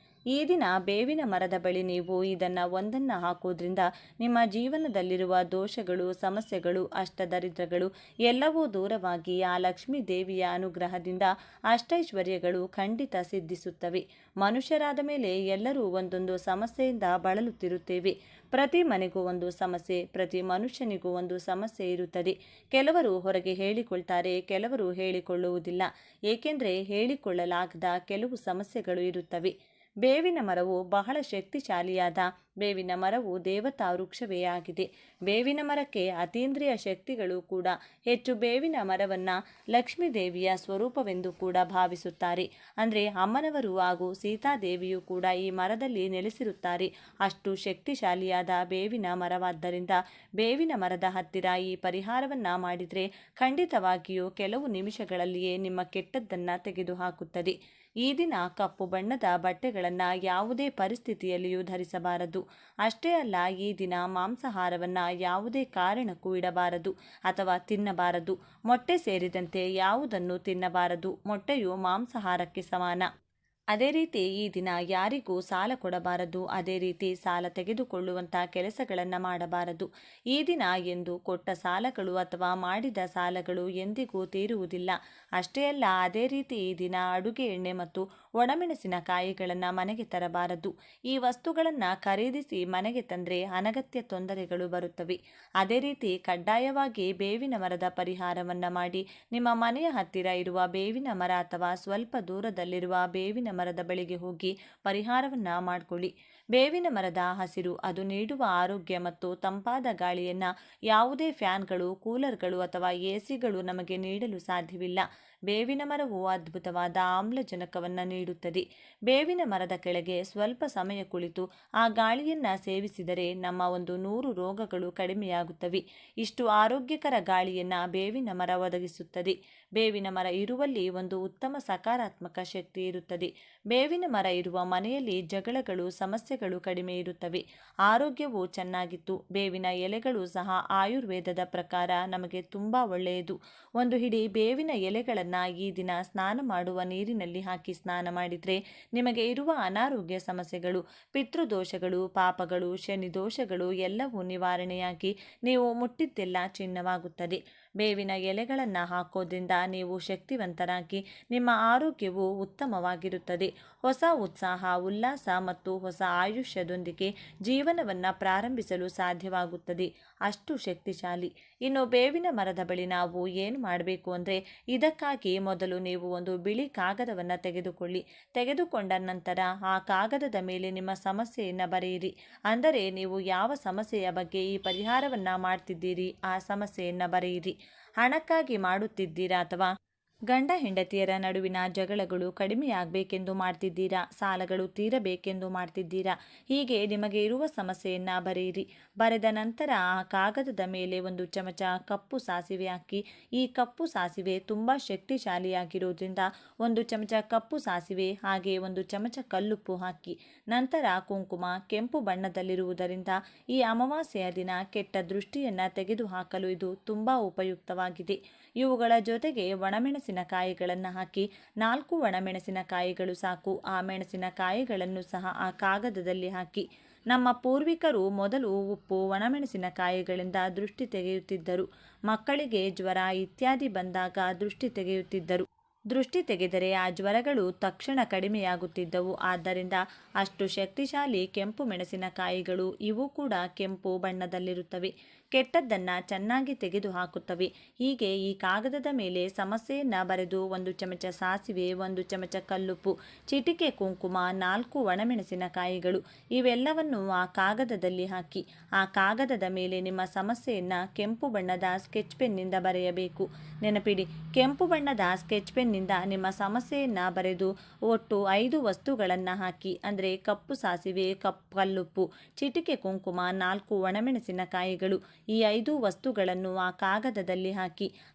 ಈ ದಿನ ಬೇವಿನ ಮರದ ಬಳಿ ನೀವು ಇದನ್ನು ಒಂದನ್ನು ಹಾಕೋದ್ರಿಂದ ನಿಮ್ಮ ಜೀವನದಲ್ಲಿರುವ ದೋಷಗಳು, ಸಮಸ್ಯೆಗಳು, ಅಷ್ಟದರಿದ್ರಗಳು ಎಲ್ಲವೂ ದೂರವಾಗಿ ಆ ಲಕ್ಷ್ಮೀ ದೇವಿಯ ಅನುಗ್ರಹದಿಂದ ಅಷ್ಟೈಶ್ವರ್ಯಗಳು ಖಂಡಿತ ಸಿದ್ಧಿಸುತ್ತವೆ. ಮನುಷ್ಯರಾದ ಮೇಲೆ ಎಲ್ಲರೂ ಒಂದೊಂದು ಸಮಸ್ಯೆಯಿಂದ ಬಳಲುತ್ತಿರುತ್ತೇವೆ. ಪ್ರತಿ ಮನೆಗೂ ಒಂದು ಸಮಸ್ಯೆ, ಪ್ರತಿ ಮನುಷ್ಯನಿಗೂ ಒಂದು ಸಮಸ್ಯೆ ಇರುತ್ತದೆ. ಕೆಲವರು ಹೊರಗೆ ಹೇಳಿಕೊಳ್ತಾರೆ, ಕೆಲವರು ಹೇಳಿಕೊಳ್ಳುವುದಿಲ್ಲ. ಏಕೆಂದರೆ ಹೇಳಿಕೊಳ್ಳಲಾಗದ ಕೆಲವು ಸಮಸ್ಯೆಗಳು ಇರುತ್ತವೆ. ಬೇವಿನ ಮರವು ಬಹಳ ಶಕ್ತಿಶಾಲಿಯಾದ ಬೇವಿನ ಮರವು ದೇವತಾ ವೃಕ್ಷವೇ ಆಗಿದೆ. ಬೇವಿನ ಮರಕ್ಕೆ ಅತೀಂದ್ರಿಯ ಶಕ್ತಿಗಳು ಕೂಡ ಹೆಚ್ಚು. ಬೇವಿನ ಮರವನ್ನು ಲಕ್ಷ್ಮೀ ದೇವಿಯ ಸ್ವರೂಪವೆಂದು ಕೂಡ ಭಾವಿಸುತ್ತಾರೆ. ಅಂದರೆ ಅಮ್ಮನವರು ಹಾಗೂ ಸೀತಾದೇವಿಯು ಕೂಡ ಈ ಮರದಲ್ಲಿ ನೆಲೆಸಿರುತ್ತಾರೆ. ಅಷ್ಟು ಶಕ್ತಿಶಾಲಿಯಾದ ಬೇವಿನ ಮರವಾದ್ದರಿಂದ ಬೇವಿನ ಮರದ ಹತ್ತಿರ ಈ ಪರಿಹಾರವನ್ನು ಮಾಡಿದರೆ ಖಂಡಿತವಾಗಿಯೂ ಕೆಲವು ನಿಮಿಷಗಳಲ್ಲಿಯೇ ನಿಮ್ಮ ಕೆಟ್ಟದ್ದನ್ನು ತೆಗೆದುಹಾಕುತ್ತದೆ. ಈ ದಿನ ಕಪ್ಪು ಬಣ್ಣದ ಬಟ್ಟೆಗಳನ್ನು ಯಾವುದೇ ಪರಿಸ್ಥಿತಿಯಲ್ಲಿಯೂ ಧರಿಸಬಾರದು. ಅಷ್ಟೇ ಅಲ್ಲ, ಈ ದಿನ ಮಾಂಸಾಹಾರವನ್ನು ಯಾವುದೇ ಕಾರಣಕ್ಕೂ ಇಡಬಾರದು ಅಥವಾ ತಿನ್ನಬಾರದು. ಮೊಟ್ಟೆ ಸೇರಿದಂತೆ ಯಾವುದನ್ನು ತಿನ್ನಬಾರದು. ಮೊಟ್ಟೆಯು ಮಾಂಸಾಹಾರಕ್ಕೆ ಸಮಾನ. ಅದೇ ರೀತಿ ಈ ದಿನ ಯಾರಿಗೂ ಸಾಲ ಕೊಡಬಾರದು. ಅದೇ ರೀತಿ ಸಾಲ ತೆಗೆದುಕೊಳ್ಳುವಂಥ ಕೆಲಸಗಳನ್ನು ಮಾಡಬಾರದು. ಈ ದಿನ ಎಂದು ಕೊಟ್ಟ ಸಾಲಗಳು ಅಥವಾ ಮಾಡಿದ ಸಾಲಗಳು ಎಂದಿಗೂ ತೀರುವುದಿಲ್ಲ. ಅಷ್ಟೇ ಅಲ್ಲ, ಅದೇ ರೀತಿ ಈ ದಿನ ಅಡುಗೆ ಎಣ್ಣೆ ಮತ್ತು ಒಣಮೆಣಸಿನಕಾಯಿಗಳನ್ನು ಮನೆಗೆ ತರಬಾರದು. ಈ ವಸ್ತುಗಳನ್ನು ಖರೀದಿಸಿ ಮನೆಗೆ ತಂದರೆ ಅನಗತ್ಯ ತೊಂದರೆಗಳು ಬರುತ್ತವೆ. ಅದೇ ರೀತಿ ಕಡ್ಡಾಯವಾಗಿ ಬೇವಿನ ಮರದ ಪರಿಹಾರವನ್ನು ಮಾಡಿ ನಿಮ್ಮ ಮನೆಯ ಹತ್ತಿರ ಇರುವ ಬೇವಿನ ಮರ ಅಥವಾ ಸ್ವಲ್ಪ ದೂರದಲ್ಲಿರುವ ಬೇವಿನ ಮರದ ಬಳಿಗೆ ಹೋಗಿ ಪರಿಹಾರವನ್ನು ಮಾಡಿಕೊಳ್ಳಿ. ಬೇವಿನ ಮರದ ಹಸಿರು ಅದು ನೀಡುವ ಆರೋಗ್ಯ ಮತ್ತು ತಂಪಾದ ಗಾಳಿಯನ್ನು ಯಾವುದೇ ಫ್ಯಾನ್ಗಳು, ಕೂಲರ್ಗಳು ಅಥವಾ ಎಸಿಗಳು ನಮಗೆ ನೀಡಲು ಸಾಧ್ಯವಿಲ್ಲ. ಬೇವಿನ ಮರವು ಅದ್ಭುತವಾದ ಆಮ್ಲಜನಕವನ್ನು ನೀಡುತ್ತದೆ. ಬೇವಿನ ಮರದ ಕೆಳಗೆ ಸ್ವಲ್ಪ ಸಮಯ ಕುಳಿತು ಆ ಗಾಳಿಯನ್ನು ಸೇವಿಸಿದರೆ ನಮ್ಮ 100 ರೋಗಗಳು ಕಡಿಮೆಯಾಗುತ್ತವೆ. ಇಷ್ಟು ಆರೋಗ್ಯಕರ ಗಾಳಿಯನ್ನು ಬೇವಿನ ಮರ ಒದಗಿಸುತ್ತದೆ. ಬೇವಿನ ಮರ ಇರುವಲ್ಲಿ ಒಂದು ಉತ್ತಮ ಸಕಾರಾತ್ಮಕ ಶಕ್ತಿ ಇರುತ್ತದೆ. ಬೇವಿನ ಮರ ಇರುವ ಮನೆಯಲ್ಲಿ ಜಗಳಗಳು, ಸಮಸ್ಯೆಗಳು ಕಡಿಮೆ ಇರುತ್ತವೆ. ಆರೋಗ್ಯವು ಚೆನ್ನಾಗಿತ್ತು. ಬೇವಿನ ಎಲೆಗಳು ಸಹ ಆಯುರ್ವೇದದ ಪ್ರಕಾರ ನಮಗೆ ತುಂಬ ಒಳ್ಳೆಯದು. ಒಂದು ಹಿಡಿ ಬೇವಿನ ಎಲೆಗಳನ್ನು ಈ ದಿನ ಸ್ನಾನ ಮಾಡುವ ನೀರಿನಲ್ಲಿ ಹಾಕಿ ಸ್ನಾನ ಮಾಡಿದರೆ ನಿಮಗೆ ಇರುವ ಅನಾರೋಗ್ಯ ಸಮಸ್ಯೆಗಳು, ಪಿತೃದೋಷಗಳು, ಪಾಪಗಳು, ಶನಿ ದೋಷಗಳು ಎಲ್ಲವೂ ನಿವಾರಣೆಯಾಗಿ ನೀವು ಮುಟ್ಟಿದ್ದೆಲ್ಲ ಚಿನ್ನವಾಗುತ್ತದೆ. ಬೇವಿನ ಎಲೆಗಳನ್ನು ಹಾಕೋದ್ರಿಂದ ನೀವು ಶಕ್ತಿವಂತರಾಗಿ ನಿಮ್ಮ ಆರೋಗ್ಯವು ಉತ್ತಮವಾಗಿರುತ್ತದೆ. ಹೊಸ ಉತ್ಸಾಹ, ಉಲ್ಲಾಸ ಮತ್ತು ಹೊಸ ಆಯುಷ್ಯದೊಂದಿಗೆ ಜೀವನವನ್ನು ಪ್ರಾರಂಭಿಸಲು ಸಾಧ್ಯವಾಗುತ್ತದೆ. ಅಷ್ಟು ಶಕ್ತಿಶಾಲಿ. ಇನ್ನು ಬೇವಿನ ಮರದ ಬಳಿ ನಾವು ಏನು ಮಾಡಬೇಕು ಅಂದರೆ, ಇದಕ್ಕಾಗಿ ಮೊದಲು ನೀವು ಒಂದು ಬಿಳಿ ಕಾಗದವನ್ನು ತೆಗೆದುಕೊಂಡ ನಂತರ ಆ ಕಾಗದದ ಮೇಲೆ ನಿಮ್ಮ ಸಮಸ್ಯೆಯನ್ನು ಬರೆಯಿರಿ. ಅಂದರೆ ನೀವು ಯಾವ ಸಮಸ್ಯೆಯ ಬಗ್ಗೆ ಈ ಪರಿಹಾರವನ್ನು ಮಾಡ್ತಿದ್ದೀರಿ ಆ ಸಮಸ್ಯೆಯನ್ನು ಬರೆಯಿರಿ. ಹಣಕ್ಕಾಗಿ ಮಾಡುತ್ತಿದ್ದೀರಾ ಅಥವಾ ಗಂಡ ಹೆಂಡತಿಯರ ನಡುವಿನ ಜಗಳಗಳು ಕಡಿಮೆಯಾಗಬೇಕೆಂದು ಮಾಡ್ತಿದ್ದೀರಾ, ಸಾಲಗಳು ತೀರಬೇಕೆಂದು ಮಾಡ್ತಿದ್ದೀರಾ, ಹೀಗೆ ನಿಮಗೆ ಇರುವ ಸಮಸ್ಯೆಯನ್ನು ಬರೆಯಿರಿ. ಬರೆದ ನಂತರ ಆ ಕಾಗದದ ಮೇಲೆ ಒಂದು ಚಮಚ ಕಪ್ಪು ಸಾಸಿವೆ ಹಾಕಿ. ಈ ಕಪ್ಪು ಸಾಸಿವೆ ತುಂಬ ಶಕ್ತಿಶಾಲಿಯಾಗಿರೋದ್ರಿಂದ ಒಂದು ಚಮಚ ಕಪ್ಪು ಸಾಸಿವೆ ಹಾಗೆ ಒಂದು ಚಮಚ ಕಲ್ಲುಪ್ಪು ಹಾಕಿ. ನಂತರ ಕುಂಕುಮ ಕೆಂಪು ಬಣ್ಣದಲ್ಲಿರುವುದರಿಂದ ಈ ಅಮಾವಾಸ್ಯೆಯ ದಿನ ಕೆಟ್ಟ ದೃಷ್ಟಿಯನ್ನು ತೆಗೆದುಹಾಕಲು ಇದು ತುಂಬ ಉಪಯುಕ್ತವಾಗಿದೆ. ಇವುಗಳ ಜೊತೆಗೆ ಒಣಮೆಣಸಿನಕಾಯಿಗಳನ್ನು ಹಾಕಿ. 4 ಒಣಮೆಣಸಿನಕಾಯಿಗಳು ಸಾಕು. ಆ ಮೆಣಸಿನಕಾಯಿಗಳನ್ನು ಸಹ ಆ ಕಾಗದದಲ್ಲಿ ಹಾಕಿ. ನಮ್ಮ ಪೂರ್ವಿಕರು ಮೊದಲು ಉಪ್ಪು, ಒಣಮೆಣಸಿನಕಾಯಿಗಳಿಂದ ದೃಷ್ಟಿ ತೆಗೆಯುತ್ತಿದ್ದರು. ಮಕ್ಕಳಿಗೆ ಜ್ವರ ಇತ್ಯಾದಿ ಬಂದಾಗ ದೃಷ್ಟಿ ತೆಗೆಯುತ್ತಿದ್ದರು. ದೃಷ್ಟಿ ತೆಗೆದರೆ ಆ ಜ್ವರಗಳು ತಕ್ಷಣ ಕಡಿಮೆಯಾಗುತ್ತಿದ್ದವು. ಆದ್ದರಿಂದ ಅಷ್ಟು ಶಕ್ತಿಶಾಲಿ ಕೆಂಪು ಮೆಣಸಿನಕಾಯಿಗಳು. ಇವು ಕೂಡ ಕೆಂಪು ಬಣ್ಣದಲ್ಲಿರುತ್ತವೆ. ಕೆಟ್ಟದ್ದನ್ನು ಚೆನ್ನಾಗಿ ತೆಗೆದುಹಾಕುತ್ತವೆ. ಹೀಗೆ ಈ ಕಾಗದದ ಮೇಲೆ ಸಮಸ್ಯೆಯನ್ನು ಬರೆದು ಒಂದು ಚಮಚ ಸಾಸಿವೆ, ಒಂದು ಚಮಚ ಕಲ್ಲುಪ್ಪು, ಚಿಟಿಕೆ ಕುಂಕುಮ, 4 ಒಣಮೆಣಸಿನಕಾಯಿಗಳು ಇವೆಲ್ಲವನ್ನು ಆ ಕಾಗದದಲ್ಲಿ ಹಾಕಿ. ಆ ಕಾಗದದ ಮೇಲೆ ನಿಮ್ಮ ಸಮಸ್ಯೆಯನ್ನು ಕೆಂಪು ಬಣ್ಣದ ಸ್ಕೆಚ್ ಪೆನ್ನಿಂದ ಬರೆಯಬೇಕು. ನೆನಪಿಡಿ, ಕೆಂಪು ಬಣ್ಣದ ಸ್ಕೆಚ್ ಪೆನ್ನಿಂದ ನಿಮ್ಮ ಸಮಸ್ಯೆಯನ್ನು ಬರೆದು ಒಟ್ಟು 5 ವಸ್ತುಗಳನ್ನು ಹಾಕಿ. ಅಂದರೆ ಕಪ್ಪು ಸಾಸಿವೆ, ಕಲ್ಲುಪ್ಪು, ಚಿಟಿಕೆ ಕುಂಕುಮ, 4 ಒಣಮೆಣಸಿನಕಾಯಿಗಳು ಈ 5 ವಸ್ತುಗಳನ್ನು ಆ ಕಾಗದದಲ್ಲಿ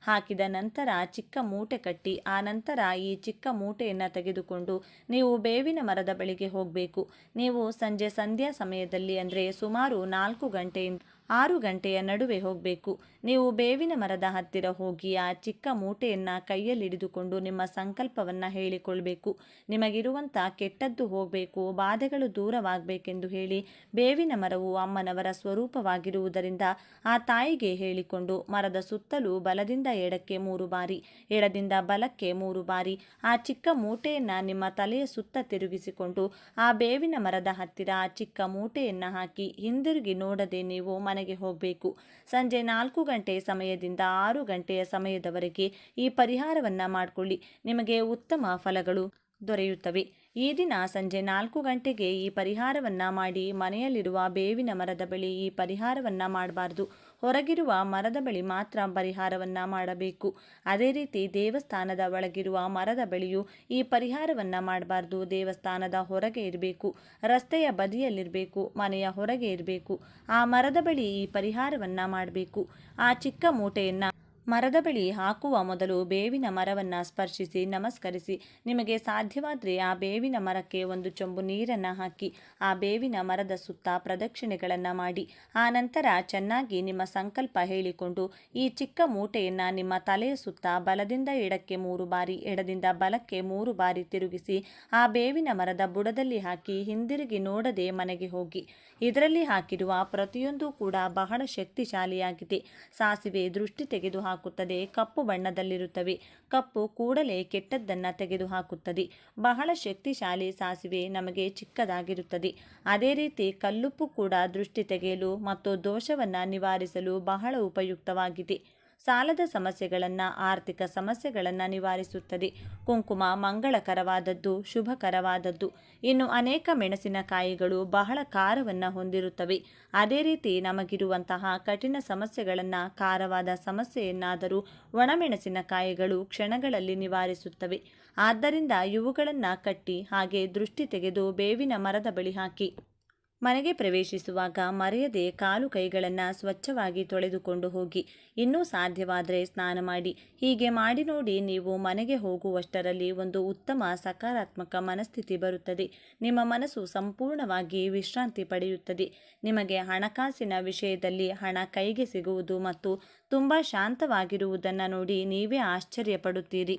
ಹಾಕಿದ ನಂತರ ಚಿಕ್ಕ ಮೂಟೆ ಕಟ್ಟಿ. ಆ ನಂತರ ಈ ಚಿಕ್ಕ ಮೂಟೆಯನ್ನು ತೆಗೆದುಕೊಂಡು ನೀವು ಬೇವಿನ ಮರದ ಬಳಿಗೆ ಹೋಗಬೇಕು. ನೀವು ಸಂಧ್ಯಾ ಸಮಯದಲ್ಲಿ ಅಂದರೆ ಸುಮಾರು 4 ಗಂಟೆಯಿಂದ 6 ಗಂಟೆಯ ನಡುವೆ ಹೋಗಬೇಕು. ನೀವು ಬೇವಿನ ಮರದ ಹತ್ತಿರ ಹೋಗಿ ಆ ಚಿಕ್ಕ ಮೂಟೆಯನ್ನು ಕೈಯಲ್ಲಿ ಹಿಡಿದುಕೊಂಡು ನಿಮ್ಮ ಸಂಕಲ್ಪವನ್ನು ಹೇಳಿಕೊಳ್ಬೇಕು. ನಿಮಗಿರುವಂಥ ಕೆಟ್ಟದ್ದು ಹೋಗಬೇಕು, ಬಾಧೆಗಳು ದೂರವಾಗಬೇಕೆಂದು ಹೇಳಿ. ಬೇವಿನ ಮರವು ಅಮ್ಮನವರ ಸ್ವರೂಪವಾಗಿರುವುದರಿಂದ ಆ ತಾಯಿಗೆ ಹೇಳಿಕೊಂಡು ಮರದ ಸುತ್ತಲೂ ಬಲದಿಂದ ಎಡಕ್ಕೆ 3 ಬಾರಿ, ಎಡದಿಂದ ಬಲಕ್ಕೆ 3 ಬಾರಿ ಆ ಚಿಕ್ಕ ಮೂಟೆಯನ್ನು ನಿಮ್ಮ ತಲೆಯ ಸುತ್ತ ತಿರುಗಿಸಿಕೊಂಡು ಆ ಬೇವಿನ ಮರದ ಹತ್ತಿರ ಆ ಚಿಕ್ಕ ಮೂಟೆಯನ್ನು ಹಾಕಿ ಹಿಂದಿರುಗಿ ನೋಡದೆ ನೀವು ಮನೆಗೆ ಹೋಗಬೇಕು. ಸಂಜೆ 4 ಗಂಟೆ ಸಮಯದಿಂದ 6 ಗಂಟೆಯ ಸಮಯದವರೆಗೆ ಈ ಪರಿಹಾರವನ್ನು ಮಾಡಿಕೊಳ್ಳಿ. ನಿಮಗೆ ಉತ್ತಮ ಫಲಗಳು ದೊರೆಯುತ್ತವೆ. ಈ ದಿನ ಸಂಜೆ 4 ಗಂಟೆಗೆ ಈ ಪರಿಹಾರವನ್ನು ಮಾಡಿ. ಮನೆಯಲ್ಲಿರುವ ಬೇವಿನ ಮರದ ಬಳಿ ಈ ಪರಿಹಾರವನ್ನು ಮಾಡಬಾರ್ದು. ಹೊರಗಿರುವ ಮರದ ಬಳಿ ಮಾತ್ರ ಪರಿಹಾರವನ್ನು ಮಾಡಬೇಕು. ಅದೇ ರೀತಿ ದೇವಸ್ಥಾನದ ಒಳಗಿರುವ ಮರದ ಬಳಿಯೂ ಈ ಪರಿಹಾರವನ್ನು ಮಾಡಬಾರ್ದು. ದೇವಸ್ಥಾನದ ಹೊರಗೆ ಇರಬೇಕು, ರಸ್ತೆಯ ಬದಿಯಲ್ಲಿರಬೇಕು, ಮನೆಯ ಹೊರಗೆ ಇರಬೇಕು. ಆ ಮರದ ಬಳಿ ಈ ಪರಿಹಾರವನ್ನು ಮಾಡಬೇಕು. ಆ ಚಿಕ್ಕ ಮೂಟೆಯನ್ನು ಮರದ ಬಳಿ ಹಾಕುವ ಮೊದಲು ಬೇವಿನ ಮರವನ್ನು ಸ್ಪರ್ಶಿಸಿ ನಮಸ್ಕರಿಸಿ. ನಿಮಗೆ ಸಾಧ್ಯವಾದರೆ ಆ ಬೇವಿನ ಮರಕ್ಕೆ ಒಂದು ಚೊಂಬು ನೀರನ್ನು ಹಾಕಿ ಆ ಬೇವಿನ ಮರದ ಸುತ್ತ ಪ್ರದಕ್ಷಿಣೆಗಳನ್ನು ಮಾಡಿ. ಆ ನಂತರ ಚೆನ್ನಾಗಿ ನಿಮ್ಮ ಸಂಕಲ್ಪ ಹೇಳಿಕೊಂಡು ಈ ಚಿಕ್ಕ ಮೂಟೆಯನ್ನು ನಿಮ್ಮ ತಲೆಯ ಸುತ್ತ ಬಲದಿಂದ ಎಡಕ್ಕೆ 3 ಬಾರಿ, ಎಡದಿಂದ ಬಲಕ್ಕೆ 3 ಬಾರಿ ತಿರುಗಿಸಿ ಆ ಬೇವಿನ ಮರದ ಬುಡದಲ್ಲಿ ಹಾಕಿ ಹಿಂದಿರುಗಿ ನೋಡದೆ ಮನೆಗೆ ಹೋಗಿ. ಇದರಲ್ಲಿ ಹಾಕಿರುವ ಪ್ರತಿಯೊಂದು ಕೂಡ ಬಹಳ ಶಕ್ತಿಶಾಲಿಯಾಗಿದೆ. ಸಾಸಿವೆ ದೃಷ್ಟಿ ತೆಗೆದುಹಾಕುತ್ತದೆ. ಕಪ್ಪು ಬಣ್ಣದಲ್ಲಿರುತ್ತವೆ. ಕಪ್ಪು ಕೂಡಲೇ ಕೆಟ್ಟದ್ದನ್ನು ತೆಗೆದುಹಾಕುತ್ತದೆ. ಬಹಳ ಶಕ್ತಿಶಾಲಿ ಸಾಸಿವೆ ನಮಗೆ ಚಿಕ್ಕದಾಗಿರುತ್ತದೆ. ಅದೇ ರೀತಿ ಕಲ್ಲುಪ್ಪು ಕೂಡ ದೃಷ್ಟಿ ತೆಗೆಯಲು ಮತ್ತು ದೋಷವನ್ನು ನಿವಾರಿಸಲು ಬಹಳ ಉಪಯುಕ್ತವಾಗಿದೆ. ಸಾಲದ ಸಮಸ್ಯೆಗಳನ್ನು, ಆರ್ಥಿಕ ಸಮಸ್ಯೆಗಳನ್ನು ನಿವಾರಿಸುತ್ತದೆ. ಕುಂಕುಮ ಮಂಗಳಕರವಾದದ್ದು, ಶುಭಕರವಾದದ್ದು. ಇನ್ನು ಅನೇಕ ಮೆಣಸಿನಕಾಯಿಗಳು ಬಹಳ ಖಾರವನ್ನು ಹೊಂದಿರುತ್ತವೆ. ಅದೇ ರೀತಿ ನಮಗಿರುವಂತಹ ಕಠಿಣ ಸಮಸ್ಯೆಗಳನ್ನು, ಖಾರವಾದ ಸಮಸ್ಯೆಯನ್ನಾದರೂ ಒಣಮೆಣಸಿನಕಾಯಿಗಳು ಕ್ಷಣಗಳಲ್ಲಿ ನಿವಾರಿಸುತ್ತವೆ. ಆದ್ದರಿಂದ ಇವುಗಳನ್ನು ಕಟ್ಟಿ ಹಾಗೆ ದೃಷ್ಟಿ ತೆಗೆದು ಬೇವಿನ ಮರದ ಬಳಿ ಹಾಕಿ. ಮನೆಗೆ ಪ್ರವೇಶಿಸುವಾಗ ಮರೆಯದೆ ಕಾಲು ಕೈಗಳನ್ನು ಸ್ವಚ್ಛವಾಗಿ ತೊಳೆದುಕೊಂಡು ಹೋಗಿ. ಇನ್ನೂ ಸಾಧ್ಯವಾದರೆ ಸ್ನಾನ ಮಾಡಿ. ಹೀಗೆ ಮಾಡಿ ನೋಡಿ. ನೀವು ಮನೆಗೆ ಹೋಗುವಷ್ಟರಲ್ಲಿ ಒಂದು ಉತ್ತಮ ಸಕಾರಾತ್ಮಕ ಮನಸ್ಥಿತಿ ಬರುತ್ತದೆ. ನಿಮ್ಮ ಮನಸ್ಸು ಸಂಪೂರ್ಣವಾಗಿ ವಿಶ್ರಾಂತಿ ಪಡೆಯುತ್ತದೆ. ನಿಮಗೆ ಹಣಕಾಸಿನ ವಿಷಯದಲ್ಲಿ ಹಣ ಕೈಗೆ ಸಿಗುವುದು ಮತ್ತು ತುಂಬ ಶಾಂತವಾಗಿರುವುದನ್ನು ನೋಡಿ ನೀವೇ ಆಶ್ಚರ್ಯಪಡುತ್ತೀರಿ.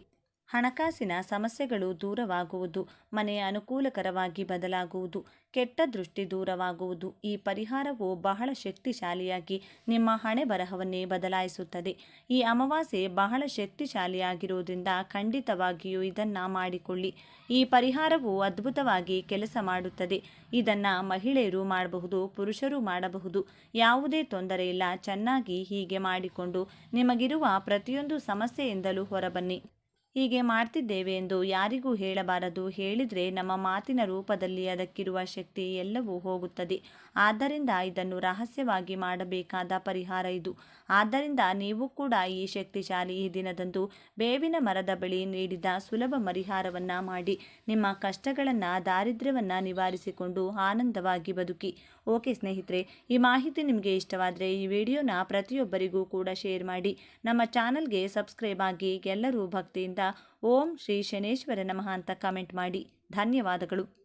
ಹಣಕಾಸಿನ ಸಮಸ್ಯೆಗಳು ದೂರವಾಗುವುದು, ಮನೆ ಅನುಕೂಲಕರವಾಗಿ ಬದಲಾಗುವುದು, ಕೆಟ್ಟ ದೃಷ್ಟಿ ದೂರವಾಗುವುದು. ಈ ಪರಿಹಾರವು ಬಹಳ ಶಕ್ತಿಶಾಲಿಯಾಗಿ ನಿಮ್ಮ ಹಣೆ ಬರಹವನ್ನೇ ಬದಲಾಯಿಸುತ್ತದೆ. ಈ ಅಮಾವಾಸ್ಯೆ ಬಹಳ ಶಕ್ತಿಶಾಲಿಯಾಗಿರುವುದರಿಂದ ಖಂಡಿತವಾಗಿಯೂ ಇದನ್ನು ಮಾಡಿಕೊಳ್ಳಿ. ಈ ಪರಿಹಾರವು ಅದ್ಭುತವಾಗಿ ಕೆಲಸ ಮಾಡುತ್ತದೆ. ಇದನ್ನು ಮಹಿಳೆಯರು ಮಾಡಬಹುದು, ಪುರುಷರು ಮಾಡಬಹುದು, ಯಾವುದೇ ತೊಂದರೆ ಇಲ್ಲ. ಚೆನ್ನಾಗಿ ಹೀಗೆ ಮಾಡಿಕೊಂಡು ನಿಮಗಿರುವ ಪ್ರತಿಯೊಂದು ಸಮಸ್ಯೆಯಿಂದಲೂ ಹೊರಬನ್ನಿ. ಹೀಗೆ ಮಾಡ್ತಿದ್ದೇವೆ ಎಂದು ಯಾರಿಗೂ ಹೇಳಬಾರದು. ಹೇಳಿದರೆ ನಮ್ಮ ಮಾತಿನ ರೂಪದಲ್ಲಿ ಅದಕ್ಕಿರುವ ಶಕ್ತಿ ಎಲ್ಲವೂ ಹೋಗುತ್ತದೆ. ಆದ್ದರಿಂದ ಇದನ್ನು ರಹಸ್ಯವಾಗಿ ಮಾಡಬೇಕಾದ ಪರಿಹಾರ ಇದು. ಆದ್ದರಿಂದ ನೀವು ಕೂಡ ಈ ಶಕ್ತಿಶಾಲಿ ಈ ದಿನದಂದು ಬೇವಿನ ಮರದ ಬಳಿ ನೀಡಿದ ಸುಲಭ ಪರಿಹಾರವನ್ನು ಮಾಡಿ ನಿಮ್ಮ ಕಷ್ಟಗಳನ್ನು, ದಾರಿದ್ರ್ಯವನ್ನು ನಿವಾರಿಸಿಕೊಂಡು ಆನಂದವಾಗಿ ಬದುಕಿ. ಓಕೆ ಸ್ನೇಹಿತರೆ, ಈ ಮಾಹಿತಿ ನಿಮಗೆ ಇಷ್ಟವಾದರೆ ಈ ವಿಡಿಯೋನ ಪ್ರತಿಯೊಬ್ಬರಿಗೂ ಕೂಡ ಶೇರ್ ಮಾಡಿ. ನಮ್ಮ ಚಾನಲ್ಗೆ ಸಬ್ಸ್ಕ್ರೈಬ್ ಆಗಿ. ಎಲ್ಲರೂ ಭಕ್ತಿಯಿಂದ ಓಂ ಶ್ರೀ ಶನೇಶ್ವರ ನಮಃ ಅಂತ ಕಮೆಂಟ್ ಮಾಡಿ. ಧನ್ಯವಾದಗಳು.